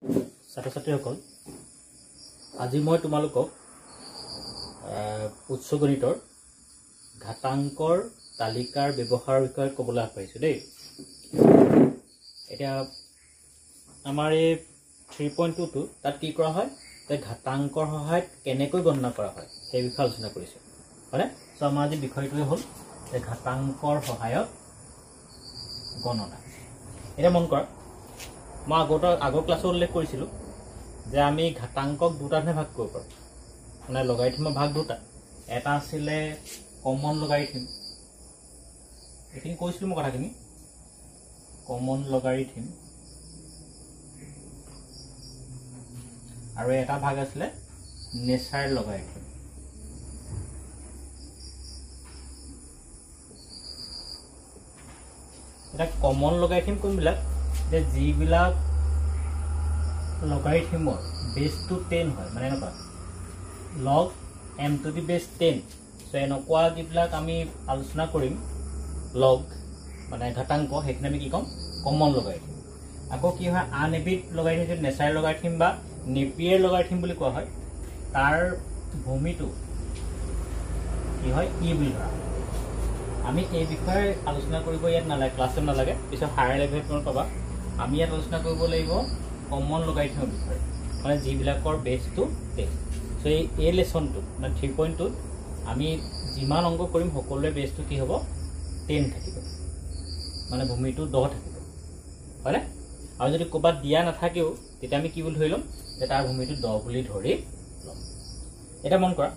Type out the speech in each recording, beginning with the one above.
ছাত্ৰ-ছাত্ৰীসকল, আজি মই তোমালোকক উচ্চ গণিতৰ ঘাতাংকৰ তালিকাৰ ব্যৱহাৰৰ বিষয়ে ক'বলৈ আগবাঢ়িছোঁ দেই। এতিয়া আমাৰ এই 3.2 তাত কি কৰা হয় যে ঘাতাংকৰ সহায়ত কেনেকৈ গণনা কৰা হয় সেই বিষয়ে আলোচনা কৰিছোঁ, হয়নে? চ' আমাৰ আজি বিষয়টোৱে হ'ল যে ঘাতাংকৰ সহায়ত গণনা। এতিয়া মন কৰা, মই আগৰ ক্লাছত উল্লেখ কৰিছিলোঁ যে আমি ঘাতাংকক দুটাতহে ভাগ কৰিব পাৰোঁ, মানে লগাৰিথমৰ ভাগ দুটা। এটা আছিলে কমন লগাৰিথম, এইখিনি কৈছিলোঁ মই কথাখিনি, কমন লগাৰিথম, আৰু এটা ভাগ আছিলে নেচাৰেল লগাৰিথম। এটা কমন লগাৰিথম কোনবিলাক যে যিবিলাক লগাৰিথমৰ বেছটো 10 হয়, মানে এনেকুৱা লগ m টু দি বেছ 10। চ' এনেকুৱা যিবিলাক আমি আলোচনা কৰিম লগ মানে ঘাতাংক, সেইখিনি আমি কি ক'ম? কমন লগাৰিথম। আকৌ কি হয় আন এবিধ লগাৰিথম, যিটো নেচাৰেল লগাৰিথম বা নেপিয়াৰ লগাৰিথম বুলি কোৱা হয়, তাৰ ভূমিটো কি হয় ই বুলি ধৰা। আমি এই বিষয়ে আলোচনা কৰিব ইয়াত নালাগে, ক্লাছত নালাগে, পিছত হায়াৰ লেভেলত তোমালোক পাবা। আমি ইয়াত আলোচনা কৰিব লাগিব কমন লগাৰিথমৰ বিষয়ে, মানে যিবিলাকৰ বেছটো 10। চ' এই লেচনটোত মানে 3.2 আমি যিমান অংক কৰিম সকলোৰে বেছটো কি হ'ব? 10 থাকিব, মানে ভূমিটো 10 থাকিব, হয়নে? আৰু যদি ক'ৰবাত দিয়া নাথাকেও তেতিয়া আমি কি বুলি ধৰি ল'ম যে তাৰ ভূমিটো 10 বুলি ধৰি ল'ম। এতিয়া মন কৰা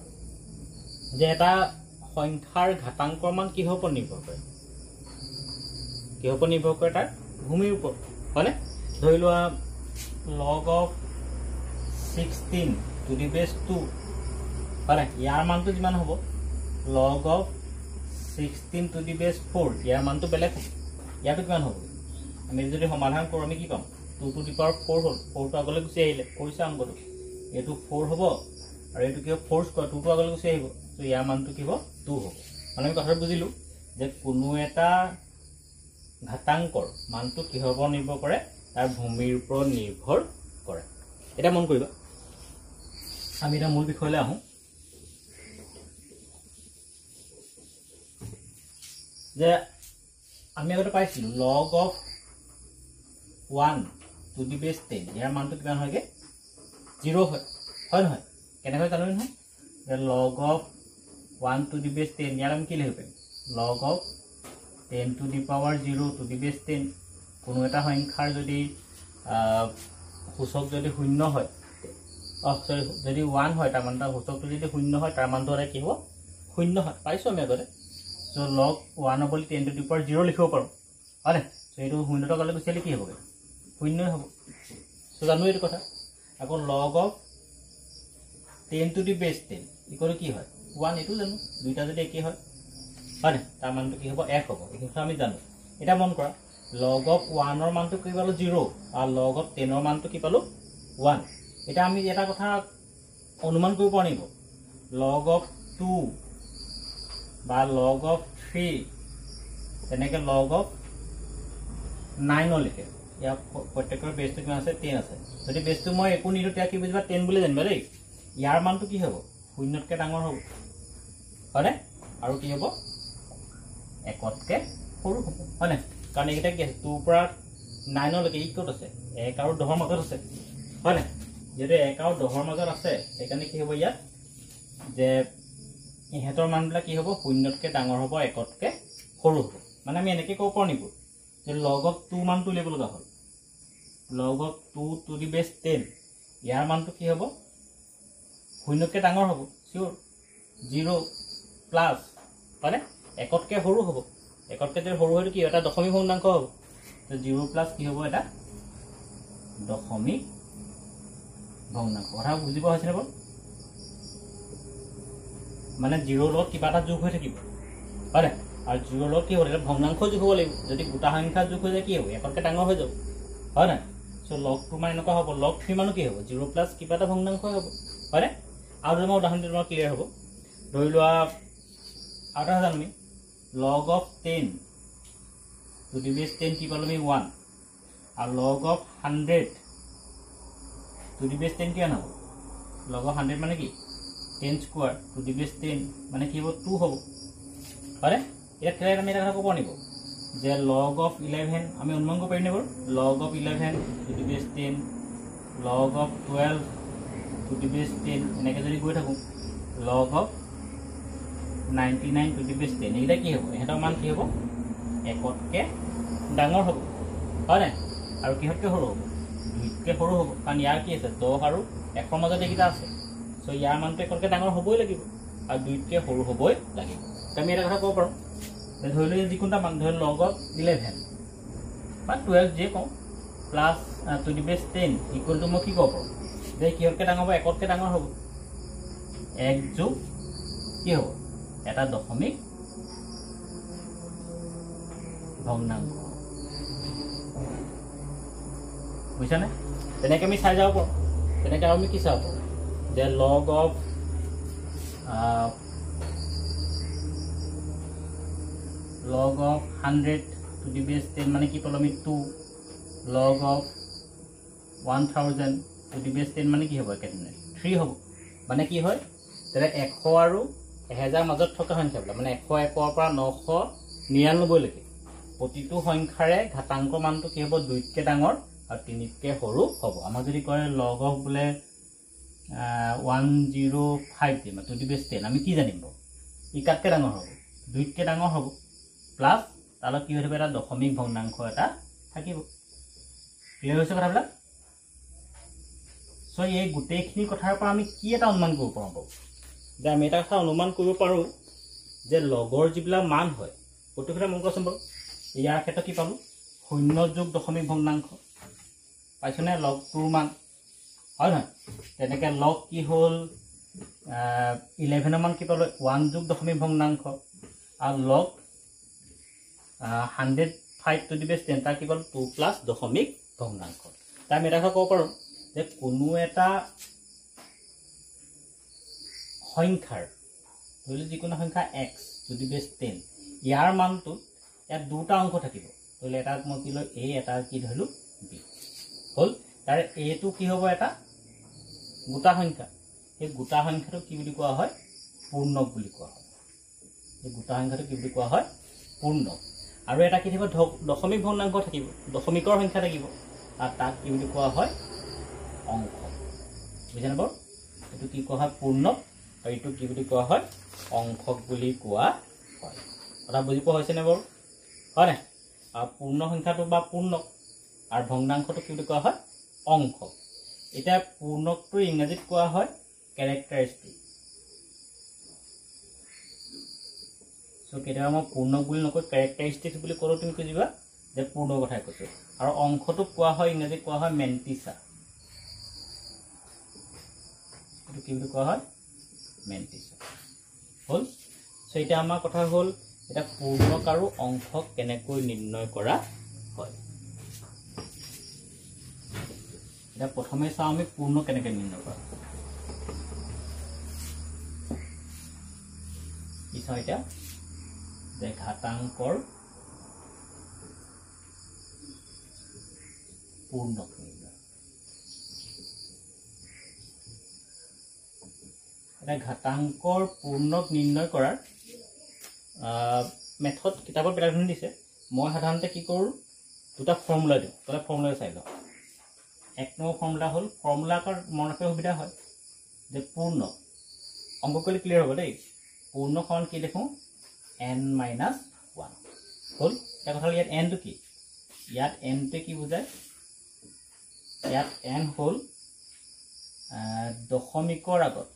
যে এটা সংখ্যাৰ ঘাতাংকৰ মান কিহৰ ওপৰত নিৰ্ভৰ কৰে? কিহৰ ওপৰত নিৰ্ভৰ কৰে? তাৰ ভূমিৰ ওপৰত, হয়নে? ধৰি লোৱা লগ অফ 16 টু দি বেছ 2, হয়নে? ইয়াৰ মানটো যিমান হ'ব লগ অফ 16 টু দি বেছ 4, ইয়াৰ মানটো বেলেগ হ'ব। ইয়াৰটো কিমান হ'ব? আমি যদি সমাধান কৰোঁ আমি কি পাম? 2 টু দি পাৱাৰ 4 হ'ল, 4টো আগলৈ গুচি আহিলে, কৰিছে অংকটো, এইটো 4 হ'ব আৰু এইটো কি হ'ব 4 স্কোৱাৰ, 2টো আগলৈ গুচি আহিব। চ' ইয়াৰ মানটো কি হ'ব? 2 হ'ব। মানে আমি কথাটো বুজিলোঁ যে কোনো এটা ঘাতাংকৰ মানটো কিহৰ ওপৰত নিৰ্ভৰ কৰে? তাৰ ভূমিৰ ওপৰত নিৰ্ভৰ কৰে। এতিয়া মন কৰিবা, আমি এতিয়া মূল বিষয়লৈ আহোঁ যে আমি আগতে পাইছিলোঁ লগ অফ 1 টু দি বেছ 10, ইয়াৰ মানটো কিমান হয়গৈ? 0 হয়, হয় নহয়? কেনেকৈ জানো নহয় যে লগ অফ 1 টু দি বেছ 10, ইয়াৰ আমি কি লিখিব পাৰিম? Log of 10 to the power 0 to the base 10। কোনো এটা সংখ্যাৰ যদি সূচক যদি 0 হয়, যদি 1 হয় তাৰ মান, তাৰ সূচকটো যদি 0 হয় তাৰ মানটো এটা কি হ'ব? 0 হয়, পাইছোঁ আমি আগতে। চ' লগ 1 বুলি 10 টু দি পাৱাৰ 0 লিখিব পাৰোঁ, হয়নে? চ' এইটো 0 টকালৈ গুচি আহিলে কি হ'বগৈ? 0 হ'ব। চ' জানো এইটো কথা। আকৌ লগ of 10 to the base 10 equal কি হয়? 1, এইটো জানো। দুইটা যদি একেই হয়, হয়নে? তাৰ মানটো কি হ'ব? 1 হ'ব। এই কথা আমি জানো। এতিয়া মন কৰা, লগ অফ 1ৰ মানটো কি পালোঁ? 0, আৰু লগ অফ 10ৰ মানটো কি পালোঁ? 1। এতিয়া আমি এটা কথা অনুমান কৰিব পৰা নিব, লগ অফ 2 বা লগ অফ 3, তেনেকৈ লগ অফ 9 লিখে। ইয়াৰ প্ৰত্যেকৰ বেছটো কিমান আছে? 10 আছে। যদি বেছটো মই একো নিদিওঁ তেতিয়া কি বুজিবা? 10 বুলি জানিবা দেই। ইয়াৰ মানটো কি হ'ব? 0তকৈ ডাঙৰ হ'ব, হয়নে? আৰু কি হ'ব? 1তকৈ সৰু হ'ব, হয়নে? কাৰণ এইকেইটা কি আছে? 2ৰ পৰা 9লৈকে ই ক'ত আছে? 1 আৰু 10ৰ মাজত আছে, হয়নে? যিহেতু 1 আৰু 10ৰ মাজত আছে, সেইকাৰণে কি হ'ব ইয়াত যে ইহঁতৰ মানবিলাক কি হ'ব? 0তকৈ ডাঙৰ হ'ব, 1তকৈ সৰু হ'ব। মানে আমি এনেকৈ ক'ব পাৰোঁ নেকি যে লগ অফ 2 মানটো উলিয়াব লগা হ'ল, লগ অফ 2 টু দি বেছ 10, ইয়াৰ মানটো কি হ'ব? 0তকৈ ডাঙৰ হ'ব, চিয়'ৰ, 0 প্লাছ, হয়নে? 1তকৈ সৰু হ'ব। 1তকৈ যদি সৰু হয়তো কি এটা দশমিক ভগ্নাংশ হ'ব। 0 প্লাছ কি হ'ব? এটা দশমিক ভগ্নাংশ। কথা বুজি পোৱা হৈছেনে বাৰু? মানে 0ৰ লগত কিবা এটা যোগ হৈ থাকিব, হয়নে? আৰু 0ৰ লগত কি হ'ব? এটা ভগ্নাংশ যোগ হ'ব লাগিব। যদি গোটা সংখ্যা যোগ হৈ যায় কি হ'ব? 1তকৈ ডাঙৰ হৈ যাব, হয় নাই? চ' লগটো মানে এনেকুৱা হ'ব, লগ 3 মানো কি হ'ব? 0 প্লাছ কিবা এটা ভগ্নাংশ হ'ব, হয়নে? আৰু যদি মই উদাহৰণটো তোমাৰ ক্লিয়াৰ হ'ব, ধৰি লোৱা আৰু এটা জানো আমি লগ অফ 10 টু দি বেছ 10 কি পালোঁ আমি? 1, আৰু লগ অফ 100 টু দি বেছ 10 কিমান হ'ব log of 100 মানে কি 10 স্কয়ার টু দি বেছ 10 মানে কি হ'ব 2 হ'ব হয়নে এটা ক্লিয়াৰ আমি এটা কথা ক'ব নিব যে log of 11 আমি অনুমান কৰিব পাৰিম নে বাৰু log of 11 two the base 10 log of 12 two the base 10 এনেকৈ যদি গৈ থাকোঁ log of 99 two the base 10 এইটা কি হ'ব এটাৰ মান কি হ'ব একতকে ডাঙৰ হ'ব হয়নে আৰু কিহতকে সৰু হ'ব দুইতকে সৰু হ'ব কাৰণ ইয়াৰ কি আছে 10 আৰু 100 মাজত এইটা আছে সো ইয়াৰ মানটো একতকে ডাঙৰ হ'বই লাগিব আৰু দুইতকে সৰু হ'বই লাগিব আমি এটা কথা ক'ব পাৰোঁ ধৰি লওঁ যিকোনটা মান ধৰি log of 11 বা 12 যে কওঁ plus two the base 10 equal to মই কি ক'ব পাৰোঁ যে কিহতকে ডাঙৰ হ'ব একতকে ডাঙৰ হ'ব 1 যোগ কি হ'ব এটা দশমিক ভগ্নাংশ বুঝছানে তেনেকৈ আমি চাই যাব পাৰোঁ তেনেকৈ আমি কি চাব পাৰোঁ যে log of log of 100 to the base 10 মানে কি পালো আমি 2 log of 1000 to the base 10 মানে কি হ'ব একেদিনে 3 হ'ব মানে কি হয় তেৰে 100 আৰু 1000 মাজত থকা সংখ্যাবিলাক মানে 101 ৰ পৰা 999 লৈকে প্ৰতিটো সংখ্যাৰে ঘাতাংক মানটো কি হ'ব 2 তকে ডাঙৰ আৰু 3 তকে সৰু হ'ব আমাৰ যদি কয় log of বোলে 105 দিম টু দি বেছ 10 আমি কি জানিম ই কাটকে ডাঙৰ হ'ব 2 তকে ডাঙৰ হ'ব প্লাস তালত কি হৈ থাকিব এটা দশমিক ভগ্নাংশ এটা থাকিব ক্লিয়াৰ হৈছে কথাবিলাক সো এই গোটেইখিনি কথাৰ পৰা আমি কি এটা অনুমান কৰিব পাৰোঁ যে আমি এটা কথা অনুমান কৰিব পাৰোঁ যে লগৰ যিবিলাক মান হয় প্ৰতিটো মন কৰচোন বাৰু ইয়াৰ ক্ষেত্ৰত কি পালো 0 যোগ দশমিক ভগ্নাংশ পাইছনে log 2 মান হয় নহয় তেনেকৈ log কি হ'ল 11 মান কি পালো 1 যোগ দশমিক ভগ্নাংশ আৰু log 105 to the base 10 তাৰ কি পালো 2 প্লাস দশমিক ভগ্নাংশ তাৰ আমি এটা কথা ক'ব পাৰোঁ যে কোনো এটা সংখ্যাৰ ধৰি যিকোনো সংখ্যা x to the base 10 ইয়াৰ মানটো ইয়াত দুটা অংক থাকিব ধৰি এটা মই কি লৈ a এটা কি ধৰিলো b হল তাৰ a টো কি হ'ব এটা গোটা সংখ্যা এই গোটা সংখ্যাটো কি বুলি কোৱা হয় পূৰ্ণক বুলি কোৱা হয় এই গোটা সংখ্যাটো কি বুলি কোৱা হয় পূৰ্ণক আৰু এটা কি থাকিব দশমিক ভগ্নাংশ থাকিব দশমিকৰ সংখ্যা থাকিব আৰু তাক কি বুলি কোৱা হয় অংক বুজিছানে বাৰু এটো কি কোৱা হয় পূৰ্ণক আৰু এটো কি বুলি কোৱা হয় অংকক বুলি কোৱা হয় কথা বুজি পোৱা হৈছে নে বাৰু হয় না আৰু পূৰ্ণ সংখ্যাটো বা পূৰ্ণক আৰু ভগ্নাংশটো কি বুলি কোৱা হয় অংক এটা পূৰ্ণকটো ইংৰাজীত কোৱা হয় ক্যাৰেক্টাৰিস্টিক সো কেতিয়াবা মই পূৰ্ণক বুলি নকৈ ক্যাৰেক্টাৰিস্টিক বুলি ক'লো তুমি বুজিবা যে পূৰ্ণ কথাই কৈছো আৰু অংকটো কোৱা হয় ইংৰাজীত কোৱা হয় মেন্টিসা এটো কি বুলি কোৱা হয় মেন্টিসা হল সো এটা আমাৰ কথা হল এটা পূৰ্ণক আৰু অংকক কেনেকৈ নিৰ্ণয় কৰা হয় এটা প্ৰথমে চাও আমি পূৰ্ণ কেনেকৈ নিৰ্ণয় কৰা ইছা এটা যে ঘাতাংকৰ পূৰ্ণক নিৰ্ণয় এটা ঘাতাংকৰ পূৰ্ণক নিৰ্ণয় কৰাৰ মেথড কিতাপত বেলেগ দিছে মই সাধাৰণতে কি কৰোঁ দুটা ফৰ্মুলা দিওঁ তলে ফৰ্মুলা চাই লওঁ এক নম্বৰ ফৰ্মুলা হ'ল ফৰ্মুলাকৰ মন ৰাখিব সুবিধা হয় যে পূৰ্ণ অংক কৰিলে ক্লিয়াৰ হ'ব দেই পূৰ্ণ সমান কি দেখোঁ n - 1 হল এটা কথা ইয়াত n টো কি ইয়াত n তে কি বুজায় ইয়াত n হল দশমিকৰ আগত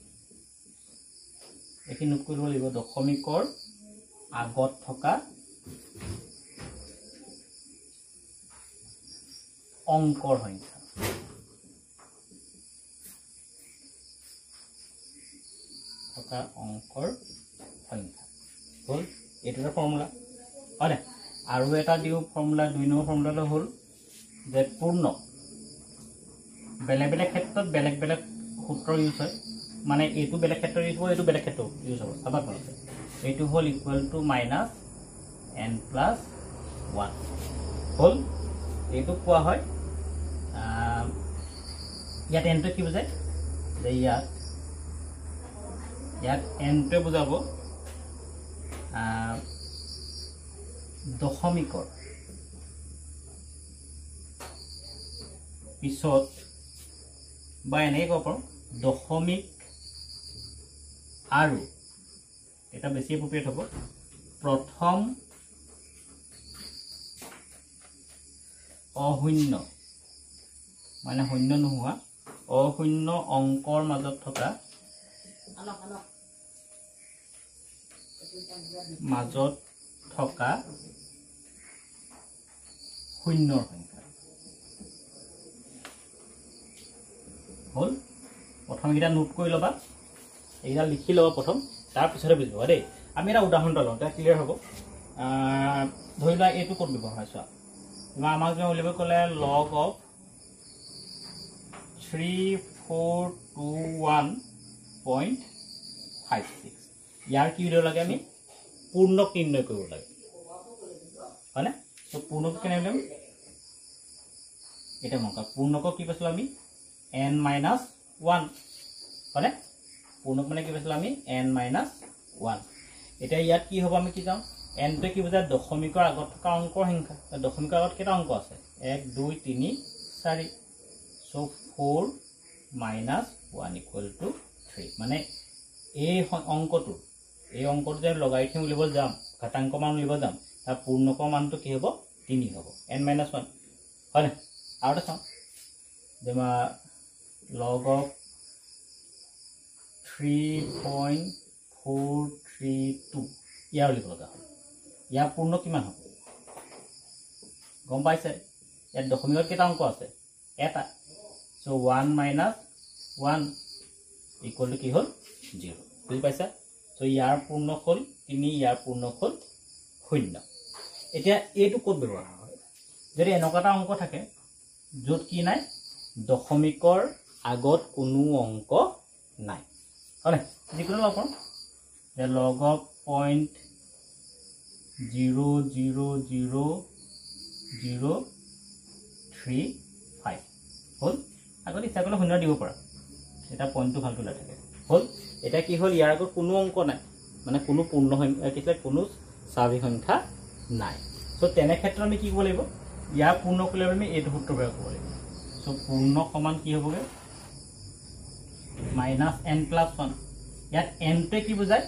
একি নোট কৰিব লাগিব দশমিকৰ আগত থকা অংকৰ সংখ্যা থকা অংকৰ সংখ্যা হল এটা ফৰ্মুলা হয় না আৰু এটা দিও ফৰ্মুলা দুই নম্বৰ ফৰ্মুলাটো হল যে পূৰ্ণ বেলেগ বেলেগ ক্ষেত্ৰত বেলেগ বেলেগ সূত্ৰ ইউজ হয় মানে এইটো বেলেগ ক্ষেত্ৰত ইউজ হ'ব এইটো বেলেগ ক্ষেত্ৰত ইউজ হ'ব চাবা কোনটো এইটো হল equal to minus n plus 1 হল এইটো কোৱা হয় ইয়াত এনটো কি বুজায় যে ইয়াত এনটো বুজাব দশমিকৰ পিছত বা এনেকৈ ক'ব পাৰোঁ দশমিক আৰু এটা বেছি এপ্ৰপ্ৰিয়েট হ'ব প্ৰথম অশূন্য মানে শূন্য নোহোৱা অশূন্য অংকৰ মাজত থকা শূন্যৰ সংখ্যা হ'ল প্ৰথম এইকেইটা নোট কৰি ল'বা এইকেইটা লিখি ল'বা প্ৰথম তাৰপিছতে বুজিবা দেই আমি এটা উদাহৰণ এটা লওঁ তেতিয়া ক্লিয়াৰ হ'ব ধৰি লোৱা এইটো ক'ত ব্যৱহাৰ চোৱা তোমাৰ আমাক যে উলিয়াব ক'লে লগ অফ 3421.56 ইয়াৰ কি উলিয়াব লাগে আমি পূৰ্ণক নিৰ্ণয় কৰিব লাগে হয়নে তো পূৰ্ণক কেনে উলিয়াম এটা মকা পূৰ্ণকক কি পাইছিলোঁ আমি n-1 হয়নে পূৰ্ণক মানে কি পাইছিলোঁ আমি n-1 এতিয়া ইয়াত কি হ'ব আমি কি যাওঁ nটোৱে কি বুজায় দশমিকৰ আগত থকা অংকৰ সংখ্যা দশমিকৰ আগত কেইটা অংক আছে 1 2 3 4 so 4 - 1 = 3 মানে এই অংকটো যে লগাৰিথম উলিয়াব যাম ঘাতাংক মান উলিয়াব যাম তাৰ পূৰ্ণকৰ মানটো কি হ'ব 3 হ'ব n-1 হয়নে আৰু এটা চাওঁ যেমা log of 3.432 ইয়াৰ উলিয়াব লগা হ'ল ইয়াৰ পূৰ্ণ কিমান হ'ব গম পাইছে ইয়াত দশমিকত কেইটা অংক আছে এটা so 1 - 1 = কি হ'ল 0 বুজি পাইছা so ইয়াৰ পূৰ্ণ হ'ল 3 ইয়াৰ পূৰ্ণ হ'ল 0 এতিয়া এইটো ক'ত ব্যৱহাৰ হয় যদি এনেকুৱা এটা অংক থাকে য'ত কি নাই দশমিকৰ আগত কোনো অংক নাই হয়নে যিকোনো লগ পাওঁ যে log of 0.00035 হ'ল আগত ইচ্ছা কৰিলে 0 দিব পৰা এটা পইণ্টটো ভালকৈ ওলাই থাকে হ'ল এটা কি হ'ল ইয়াৰ আগত কোনো অংক নাই মানে কোনো পূৰ্ণ সংখ্যা কি কোনো স্বাভাৱিক সংখ্যা নাই সো তেনে ক্ষেত্ৰত আমি কি কৰিব লাগিব ইয়াৰ পূৰ্ণ কৰিলে আমি এইটো সূত্ৰ ব্যৱহাৰ কৰিব লাগিব সো পূৰ্ণ সমান কি হ'বগে -n+1 ইয়াত nটোৱে কি বুজায়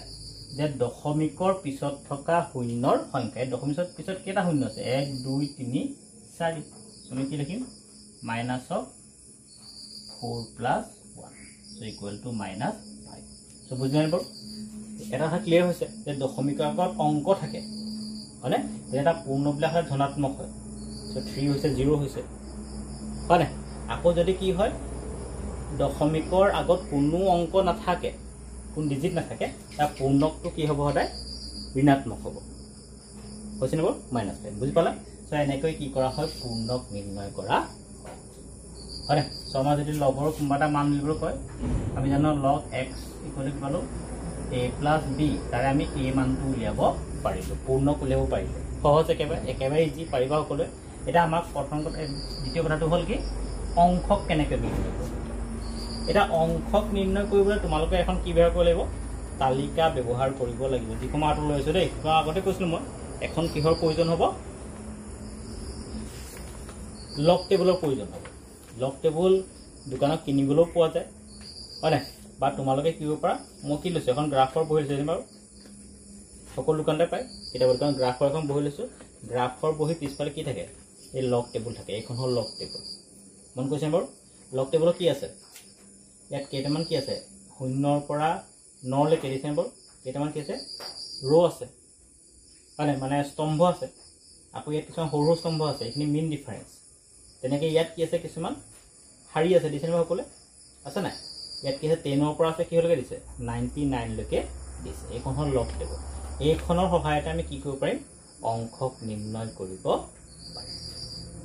যে দশমিকৰ পিছত থকা শূন্যৰ সংখ্যা দশমিকৰ পিছত কেইটা শূন্য আছে 1 2 3 4 আমি কি লিখিম -4 + 1 so = -5 so বুজিলে বাৰু এটা কথা ক্লিয়াৰ হৈছে যে দশমিকৰ আগত অংক থাকে হয়নে এটা পূৰ্ণবিলাক হয় ধনাত্মক হয় so 3 হৈছে 0 হৈছে হয়নে আকৌ যদি কি হয় দশমিকৰ আগত কোনো অংক নাথাকে কোন ডিজিট নাথাকে তাৰ পূৰ্ণকটো কি হ'ব সদায় ঋণাত্মক হ'ব হৈছে নে বাৰু -10 বুজি পালা সো এনেকৈ কি কৰা হয় পূৰ্ণক নিৰ্ণয় কৰা হয়নে সো আমাৰ যদি লগৰ কোনোবা এটা মান উলিয়াব কয় আমি জানো log x = পালো a + b তাৰে আমি a মানটো উলিয়াব পাৰিলো পূৰ্ণক উলিয়াব পাৰিলো সহজ একেবাৰে ইজি পাৰিবা সকলোৱে এটা আমাক প্ৰথম দ্বিতীয় কথাটো হ'ল কি অংশক কেনেকৈ নিৰ্ণয় কৰিব এটা অংশক নিৰ্ণয় কৰিবলৈ তোমালোকে এখন কি ব্যৱহাৰ কৰিব লাগিব তালিকা ব্যৱহাৰ কৰিব লাগিব যিখন মই আঁতৰ লৈছোঁ দেই মই আগতে কৈছিলোঁ মই এখন কিহৰ প্ৰয়োজন হ'ব লগ টেবুলৰ প্ৰয়োজন হ'ব লগ টেবুল দোকানত কিনিবলৈও পোৱা যায় হয় নাই বা তোমালোকে কি কৰিব পাৰা মই কি লৈছোঁ এখন গ্ৰাফৰ বহি লৈছোঁ বাৰু সকলো দোকানতে পায় কিতাপৰ দোকানত গ্ৰাফৰ এখন বহি লৈছোঁ গ্ৰাফৰ বহি পিছফালে কি থাকে এই লগ টেবুল থাকে এইখন হ'ল লগ টেবুল মন কৰিছে বাৰু লগ টেবুলত কি আছে ইয়াত কেইটামান কি আছে 0 পৰা 9 লৈকে দিছে বাৰু কেইটামান কি আছে ৰ আছে হয়নে মানে স্তম্ভ আছে আকৌ ইয়াত কিছুমান সৰু সৰু স্তম্ভ আছে এইখিনি মেইন ডিফাৰেন্স তেনেকৈ ইয়াত কি আছে কিছুমান শাৰী আছে দিছে নে সকলে আছে নাই ইয়াত কি আছে 10 পৰা আছে কিহলৈকে দিছে 99 লৈকে দিছে এইখন হ'ল লগ টেবুল এইখনৰ সহায়তে আমি কি কৰিব পাৰিম অংশক নিৰ্ণয় কৰিব পাৰিম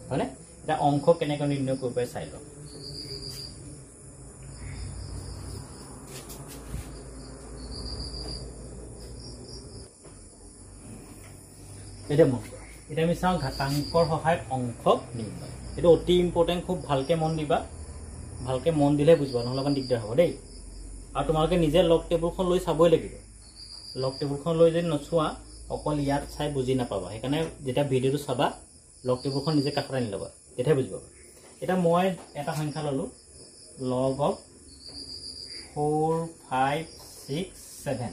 হয়নে এটা অংশ কেনেকৈ নিৰ্ণয় কৰিব পাৰি চাই লওঁ এটা আমি চাওঁ ঘাতাংকৰ সহায়ত অংশক নিৰ্ণয় এটা অতি ইম্পৰ্টেন্ট খুব ভালকে মন দিবা ভালকৈ মন দিলে বুজিবা, নহ'লে অকণ দিগদাৰ হ'ব দেই। আৰু তোমালোকে নিজে লগ টেবুলখন লৈ চাবই লাগিব। লগ টেবুলখন লৈ যদি নচোৱা অকল ইয়াত চাই বুজি নাপাবা। সেইকাৰণে যেতিয়া ভিডিঅ'টো চাবা লগ টেবুলখন নিজে কাষত আনি ল'বা, তেতিয়াহে বুজি পাবা। এতিয়া মই এটা সংখ্যা ল'লোঁ, লগ অফ 4, 5, 6, 7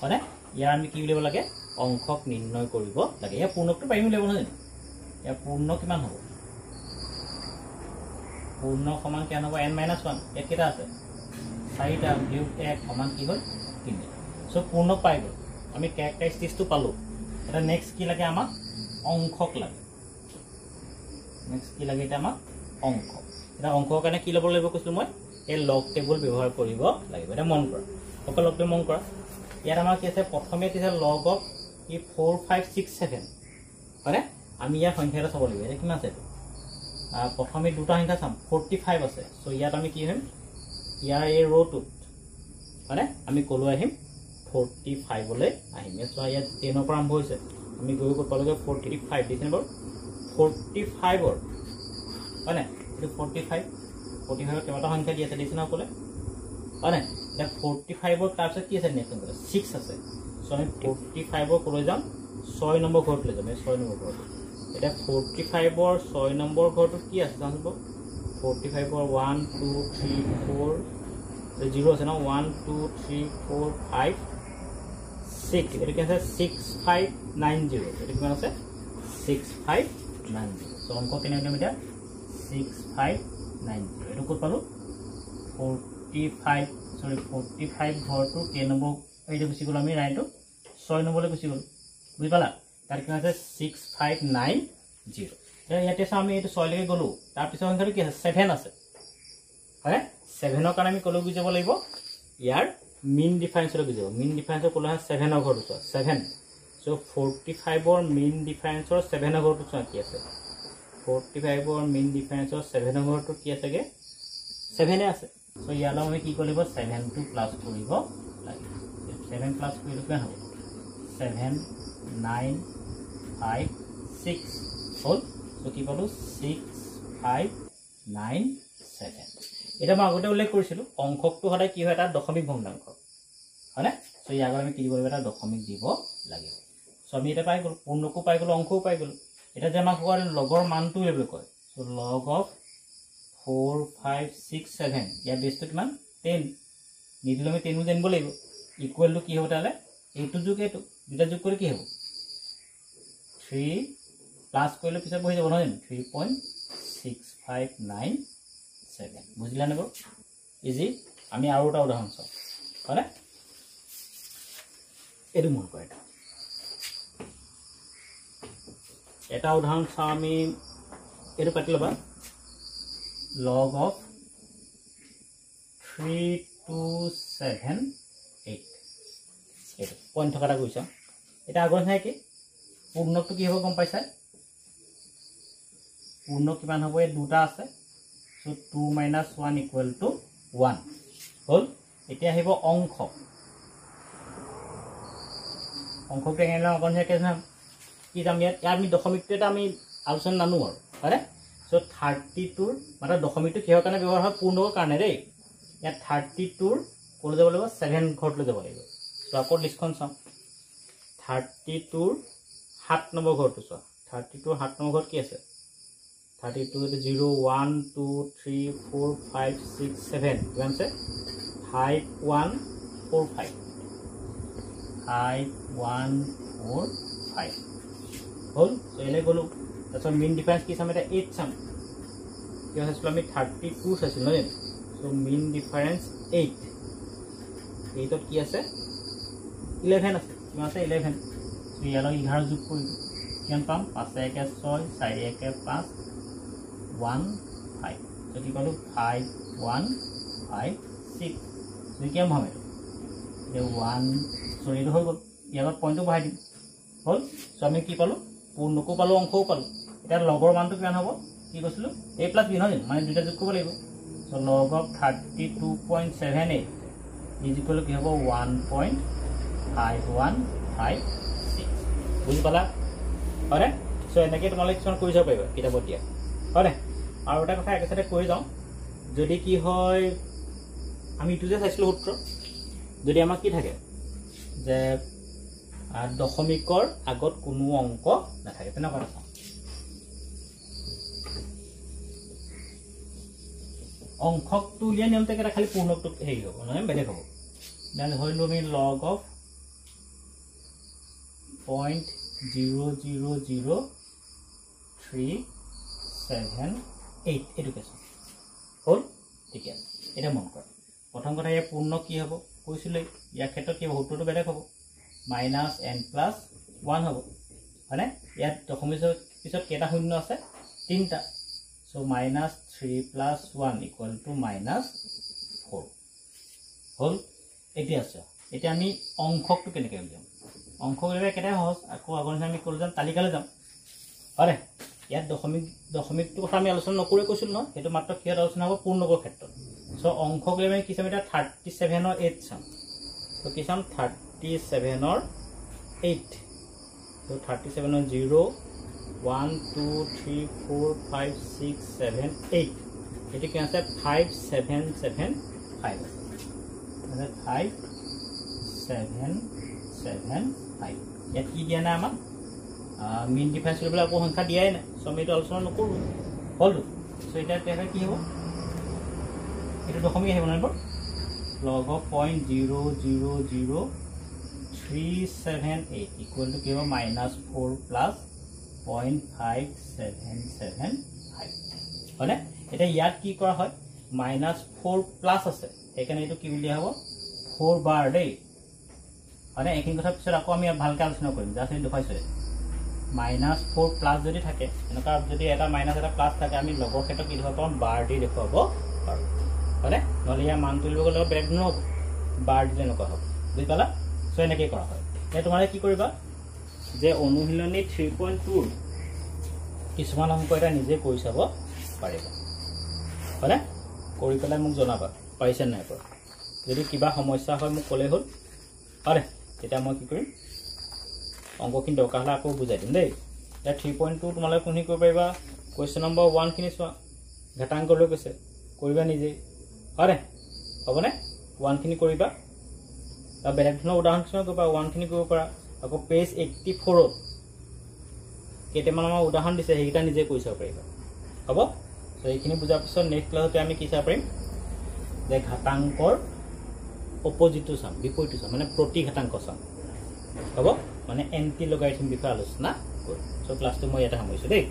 হয়নে? ইয়াৰ আমি কি উলিয়াব লাগে? অংশক নিৰ্ণয় কৰিব লাগে। ইয়াৰ পূৰ্ণকটো পাৰিম উলিয়াব নহয় জানো? ইয়াৰ পূৰ্ণ কিমান হ'ব? পূৰ্ণ সমান কিমান হ'ব? n - 1। ইয়াত কেইটা আছে? 4টা বিয়োগ 1 সমান কি হ'ল? 3। চ' পূৰ্ণক পাই গ'ল। আমি কেৰেক্টাৰিষ্টিক্সটো পালোঁ। এটা নেক্সট কি লাগে আমাক? অংশক লাগে। নেক্সট কি লাগে এতিয়া আমাক? অংশ। এটা অংকৰ কাৰণে কি ল'ব লাগিব কৈছিলোঁ মই? এই লগ টেবুল ব্যৱহাৰ কৰিব লাগিব। এটা মন কৰা, অকল লগ টেবুল মন কৰা। ইয়াত আমাৰ কি আছে? প্ৰথমে দিছে লগ অফ 4, 5, 6, 7 হয়নে? আমি ইয়াৰ সংখ্যা এটা চাব লাগিব। এতিয়া কিমান আছে? প্ৰথমে দুটা সংখ্যা চাম। 45 আছে। চ' ইয়াত আমি কি হ'ম? ইয়াৰ এই ৰ'টোত হয়নে আমি ক'লৈ আহিম? 45লৈ আহিম। ইয়াত 10ৰ পৰা আৰম্ভ হৈছে। আমি গৈ ক'ত পালোগৈ? 45 দিছেনে বাৰু? 45ৰ হয়নে? এইটো 45ৰ কেইবাটা সংখ্যা দি আছে দিছে ন ক'লে হয়নে? এতিয়া 45ৰ তাৰপিছত কি আছে? নেক্সট সংখ্যা 6 আছে। চ' আমি 45ৰ ক'লৈ যাম? 6 নম্বৰ ঘৰত লৈ যাম। এই 6 নম্বৰ ঘৰটো। এতিয়া 45ৰ 6 নম্বৰ ঘৰটোত কি আছে? চাব 45ৰ 1, 2, 3, 4 0 আছে ন? 1, 2, 3, 4, 5, 6 এইটো কি আছে? 6590 এইটো কিমান আছে? 6590। চ' অংক কেনে উলিয়াম এতিয়া? 6590 এইটো ক'ত পালোঁ? 45 ঘৰটো কেই নম্বৰ? এইটো গুচি গ'লোঁ আমি ৰাইটো 6 নম্বৰলৈ গুচি গ'লোঁ। বুজি পালা? তাত কিমান আছে? 6590। ইয়াতে চাওঁ আমি এইটো 6লৈকে গ'লোঁ। তাৰপিছত সংখ্যাটো কি আছে? 7 আছে হয়নে? 7ৰ কাৰণে আমি ক'লৈ গুচি যাব লাগিব? ইয়াৰ মিন ডিফাৰেঞ্চলৈ গুচি যাব। মিন ডিফাৰেঞ্চৰ ক'লৈ হয়? 7ৰ ঘৰটো চোৱা 7। চ' 45ৰ মিন ডিফাৰেঞ্চৰ 7ৰ ঘৰটো চোৱা কি আছে? 45ৰ মিন ডিফাৰেঞ্চৰ 7ৰ ঘৰটো কি আছেগৈ? 7 আছে। চ' ইয়ালৈ আমি কি কৰিব লাগিব? 7টো প্লাছ কৰিব লাগিব। 7 প্লাছ কৰিলে কিমান হ'ব? 7, 9, 5, 6 হ'ল। চ' কি পালোঁ? 6, 5, 9, 7। এতিয়া মই আগতে উল্লেখ কৰিছিলোঁ অংশকটো সদায় কি হয়? এটা দশমিক ভগ্নাংশ হয়নে? চ' ইয়াৰ আগত আমি কি দিব লাগিব? এটা দশমিক দিব লাগিব। চ' আমি এতিয়া পাই গ'লোঁ, পূৰ্ণকো পাই গ'লোঁ, অংশও পাই গ'লোঁ। এতিয়া যে আমাক লগৰ মানটো বুলি কয়। চ' লগ অফ 4, 5, 6, 7 ইয়াৰ বেছটো কিমান? 10 নিদিলে আমি 10ও জানিব লাগিব। ইকুৱেলটো কি হ'ব তাহলে? এইটো যোগ এইটো দুটা যোগ কৰিলে কি হ'ব? 3 প্লাছ কৰিলে পিছত বহি যাব নহয় জানো? 3.6597 বুজিলানে বাৰু? ইজি। আমি আৰু এটা উদাহৰণ চাওঁ হয়নে? এইটো মন কৰা এটা উদাহৰণ চাওঁ আমি। এইটো পাতি ল'বা। লগ অফ 3278 এইটো পইণ্ট থকা এটা কৈছা। এটা আগৰ নিচিনা কি? পূৰ্ণকটো কি হ'ব গম পাইছা? পূৰ্ণ কিমান হ'ব? এই দুটা আছে। চ' 2 - 1 = 1 হ'ল। এতিয়া আহিব অংশ। অংশটো এনে আগৰ নিচিনাকৈ কি যাম? ইয়াত আমি দশমিকটো এটা আমি আলোচনা নানো আৰু হয়নে? চ' 32ৰ মানে দশমিকটো কিহৰ কাৰণে ব্যৱহাৰ হয়? পূৰ্ণকৰ কাৰণে দেই। ইয়াত 32ৰ ক'লৈ যাব লাগিব? 7 ঘৰলৈ যাব লাগিব। চ' আকৌ লিষ্টখন চাওঁ। 32ৰ 7 নম্বৰ ঘৰটো চোৱা। 32ৰ 7 নম্বৰ ঘৰত কি আছে? 32 0, 1, 2, 3, 4, 5, 6, 7 কিমান আছে? 5, 1, 4, 5 5, 1, 4, 5 হ'ল। চ' এনে গ'লোঁ। তাৰপিছত মিন ডিফাৰেঞ্চ কি চাম? এটা 8 চাম। কিয় চাইছিলোঁ আমি? 32 চাইছিলোঁ নহয় জানো? চ' মিন ডিফাৰেঞ্চ 8। 8ত কি আছে? 11 আছে। কিমান আছে? 11। চ' ইয়ালৈ 11 যোগ কৰিলোঁ। কিমান পাম? 5 - 1 = 6, 4 - 1 = 5, 1, 5। চ' কি পালোঁ? 5, 1, 5, 6। চ' কিমান ভাম এইটো? এতিয়া 1 চ' এইটো হৈ গ'ল। ইয়াৰ আগত পইণ্টটো বহাই দিম হ'ল। চ' আমি কি পালোঁ? পূৰ্ণকো পালোঁ, অংশও পালোঁ। এতিয়া লগৰ মানটো কিমান হ'ব? কি কৈছিলোঁ? a + b নহয় জানো? মানে দুটা যোগ কৰিব লাগিব। চ' লগ অফ 32.78 = কি হ'ব? 1.5156 বুজি পালা হয়নে? চ' এনেকৈ তোমালোকে কিছুমান কৰি চাব পাৰিবা কিতাপত দিয়া হয়নে? আৰু এটা কথা একেচাতে কৈ যাওঁ। যদি কি হয় আমি ইটো যে চাইছিলোঁ সূত্ৰ যদি আমাক কি থাকে যে দশমিকৰ আগত কোনো অংক নাথাকে তেনেকুৱা এটা অংশকটো উলিয়াই নিয়মতে এটা খালি পূৰ্ণকটো হেৰি হ'ব নহয় বেলেগ হ'ব দেন হইলো আমি log of 0.00378 এডুকেশ্যন হল ঠিক আছে এটা মন কৰা প্ৰথম কথা এই পূৰ্ণ কি হ'ব কৈছিলে ইয়াৰ ক্ষেত্ৰত কি সূত্ৰটো বেলেগ হ'ব -n+1 হ'ব মানে ইয়াত দশমিকৰ পিছত কেইটা শূন্য আছে তিনিটা so -3 + 1 = -4 হল এতিয়া আছে এতিয়া আমি অংশকটো কেনেকৈ উলিয়াম অংশ উলিয়ালে কেটা সহজ আকৌ আগলৈ আমি কৰি যাম তালিকালৈ যাম আৰে ইয়াত দশমিকটো কথা আমি আলোচনা নকৰি কৈছিল ন সেইটো মাত্ৰ কিহত আলোচনা হ'ব পূৰ্ণকৰ ক্ষেত্ৰত সো অংশক লৈ আমি কি চাম এটা 37 ৰ 8 চাম তো কি চাম 37 ৰ 8 তো 37 ৰ 0 1 2 3 4 5 6 7 8 এটি কি আছে 5775 মানে 5775 ইয়াত কি দিয়া না আমাক মিন ডিফাৰেন্স লৈ আকৌ সংখ্যা দিয়াই নাই সো আমি এটা আলোচনা নকৰো হলু সো এটা তেনে কি হ'ব এটা দশমিক আহিব number log of 0.000378 equal to কি হ'ব -4 plus 0.5775 হয়নে এটা ইয়াত কি কৰা হয় -4 প্লাস আছে এখানে এটো কি বুলি হ'ব 4 বাৰ দেই মানে একিন কথা পিছত আকৌ আমি ভালকৈ আলোচনা কৰিম জাস্ট এই দেখাইছো -4 প্লাস যদি থাকে এনেকা যদি এটা মাইনাস এটা প্লাস থাকে আমি লগৰ ক্ষেত্ৰত কি দেখাব পাম বাৰ দি দেখাব পাৰো হয়নে নহলে ইয়াৰ মান তুলিব গ'লে বেলেগ নহব বাৰ দিলে নকৰা হ'ব বুজি পালা সো এনেকৈ কৰা হয় এতিয়া তোমাৰে কি কৰিবা যে অনুশীলনী 3.2 কিছুমান অংক এটা নিজে কৰি চাব পাৰিবা হয়নে কৰি পেলাই মোক জনাবা পাইছে নাই পৰা যদি কিবা সমস্যা হয় মোক ক'লে হ'ল আৰে তেতিয়া মই কি কৰিম অংকখিনি দৰকাৰ হ'লে আকৌ বুজাই দিম দেই এতিয়া 3.2 তোমালোকে কোনখিনি কৰিব পাৰিবা কুৱেশ্যন নম্বৰ 1 খিনি চোৱা ঘাটাংক লৈ কৈছে কৰিবা নিজে আৰে হ'বনে 1 খিনি কৰিবা তা বেলেগ ধৰণৰ উদাহৰণ কিছুমান কৰিবা 1 খিনি কৰিব পাৰা আকৌ পেজ 84 ত কেইটামান আমাৰ উদাহৰণ দিছে সেইটা নিজে কৰি চাব পাৰিবা হ'ব তো এইখিনি বুজাৰ পিছত নেক্সট ক্লাছতে আমি কি চাব পাৰিম যে ঘাটাংকৰ অপজিটটো চাম বিপৰীতটো চাম মানে প্ৰতি ঘাটাংক চাম হ'ব মানে এন্টি লগাৰিথম বিষয়ে আলোচনা কৰিম সো ক্লাছটো মই এটা সামৰিছো দেই